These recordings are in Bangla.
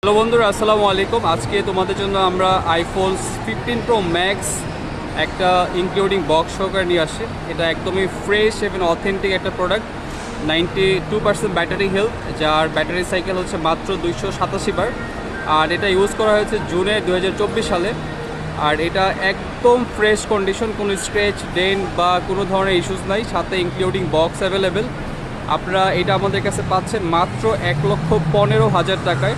হ্যালো বন্ধুরা, আসসালামু আলাইকুম। আজকে তোমাদের জন্য আমরা আইফোন 15 প্রো ম্যাক্স একটা ইনক্লুডিং বক্স সহকারে নিয়ে আসি। এটা একদমই ফ্রেশ এবং অথেন্টিক একটা প্রোডাক্ট। 92% ব্যাটারি হেলথ, যার ব্যাটারি সাইকেল হচ্ছে মাত্র 287 বার। আর এটা ইউজ করা হয়েছে জুনে 2024 সালে। আর এটা একদম ফ্রেশ কন্ডিশন, কোনো স্ক্র্যাচ ডেন্ট বা কোনো ধরনের ইস্যুস নাই, সাথে ইনক্লুডিং বক্স অ্যাভেলেবেল। আপনারা এটা আমাদের কাছে পাচ্ছেন মাত্র 1,15,000 টাকায়।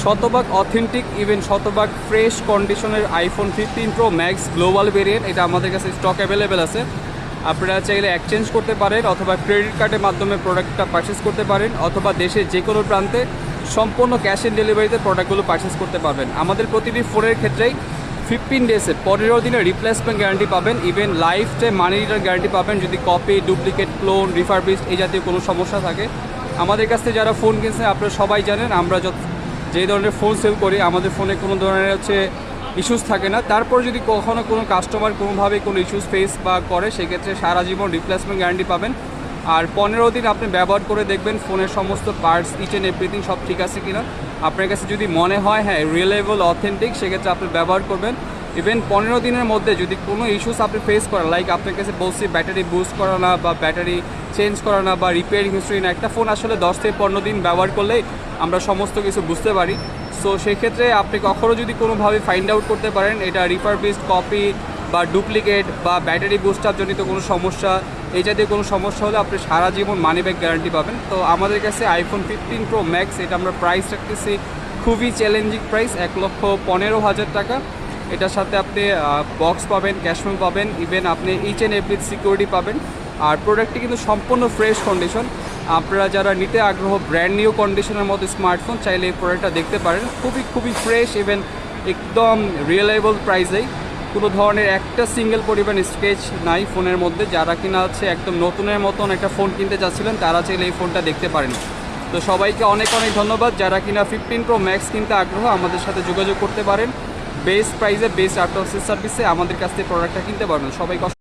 শতভাগ অথেন্টিক, ইভেন শতভাগ ফ্রেশ কন্ডিশনের iPhone 15 pro max global variant এটা আমাদের কাছে স্টক অ্যাভেলেবেল আছে। আপনারা চাইলে এক্সচেঞ্জ করতে পারেন, অথবা ক্রেডিট কার্ডের মাধ্যমে প্রোডাক্টটা পারচেস করতে পারেন, অথবা দেশের যে কোনো প্রান্তে সম্পূর্ণ ক্যাশ অন ডেলিভারিতে প্রোডাক্টগুলো পারচেস করতে পারবেন। আমাদের প্রতিটি ফোনের ক্ষেত্রেই 15 ডেজে 15 দিনের রিপ্লেসমেন্ট গ্যারান্টি পাবেন, ইভেন লাইফ টাইম মানি রিটার্ন গ্যারান্টি পাবেন যদি কপি, ডুপ্লিকেট, ক্লোন, রিফারবিশড এই জাতীয় কোনো সমস্যা থাকে। আমাদের কাছ থেকে যারা ফোন কিনছেন আপনারা সবাই জানেন, আমরা যে ধরনের ফোন সেল করি আমাদের ফোনে কোনো ধরনের ইস্যুস থাকে না। তারপর যদি কখনও কোনো কাস্টমার কোনোভাবে কোনো ইস্যুস ফেস বা করে, সেক্ষেত্রে সারা জীবন রিপ্লেসমেন্ট গ্যারান্টি পাবেন। আর 15 দিন আপনি ব্যবহার করে দেখবেন ফোনের সমস্ত পার্টস, ইচ অ্যান্ড এভরিথিং সব ঠিক আছে কিনা। আপনার কাছে যদি মনে হয় হ্যাঁ রিলায়েবল, অথেন্টিক, সেক্ষেত্রে আপনি ব্যবহার করবেন। ইভেন 15 দিনের মধ্যে যদি কোনো ইস্যুস আপনি ফেস করেন, লাইক আপনার কাছে বলছি ব্যাটারি বুস্ট করা না বা ব্যাটারি চেঞ্জ করা না বা রিপেয়ারিং হিস্ট্রি না, একটা ফোন আসলে 10 থেকে 15 দিন ব্যবহার করলেই আমরা সমস্ত কিছু বুঝতে পারি। সো সেক্ষেত্রে আপনি কখনও যদি কোনোভাবে ফাইন্ড আউট করতে পারেন এটা রিফারবিশড, কপি বা ডুপ্লিকেট বা ব্যাটারি বুস্টার জনিত কোনো সমস্যা, এই জাতীয় কোনো সমস্যা হলে আপনি সারা জীবন মানি ব্যাক গ্যারান্টি পাবেন। তো আমাদের কাছে আইফোন 15 প্রো ম্যাক্স এটা আমরা প্রাইস রাখতেছি খুবই চ্যালেঞ্জিং প্রাইস, 1,15,000 টাকা। এটার সাথে আপনি বক্স পাবেন, ক্যাশমেল পাবেন, ইভেন আপনি ইচ অ্যান্ড এভরি সিকিউরিটি পাবেন। আর প্রোডাক্টটি কিন্তু সম্পূর্ণ ফ্রেশ কন্ডিশন। আপনারা যারা নিতে আগ্রহ ব্র্যান্ড নিউ কন্ডিশনের মতো স্মার্টফোন, চাইলে এই প্রোডাক্টটা দেখতে পারেন। খুবই ফ্রেশ, ইভেন একদম রিলায়েবল প্রাইসেই। কোনো ধরনের একটা সিঙ্গেল পরিমাণ স্ক্র্যাচ নাই ফোনের মধ্যে। যারা কিনা একদম নতুনের মতন একটা ফোন কিনতে চাচ্ছিলেন তারা চাইলে এই ফোনটা দেখতে পারেন। তো সবাইকে অনেক ধন্যবাদ। যারা কিনা 15 প্রো ম্যাক্স কিনতে আগ্রহ আমাদের সাথে যোগাযোগ করতে পারেন। বেস্ট প্রাইসে বেস্ট আফটার সেল সার্ভিসে আমাদের কাছ থেকে প্রোডাক্টটা কিনতে পারবেন। সবাইকে